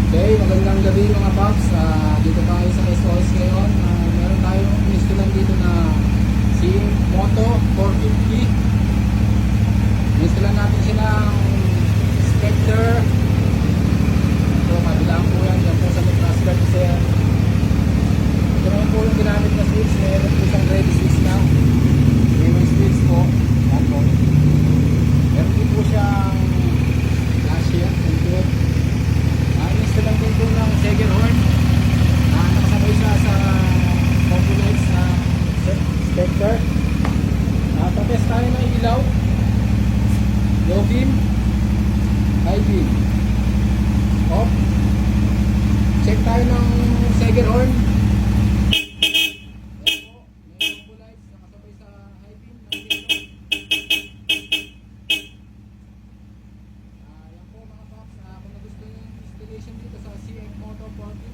Okay, magandang gabi mga paps. Dito tayo sa SOS ngayon. Meron tayong install dito na si Moto 450. Install natin siya ng Spectre. Ito, kabilang po yan. Yan po sa Nebraska kasi ito naman po yung ginamit na switch. Meron po siyang ready switch na. May switch po. Yan po. Meron din po siyang flash here. Install lang din po ng Seger horn. Nakasabay siya sa combo lights na Spectre. Patest tayo ng ilaw. Low beam, high beam, off. Check tayo ng Seger horn. Yan po, may combo lights nakasabay sa high beam. Yan po mga paps, kung nagustuhan yung installation dito sa CF Moto 450,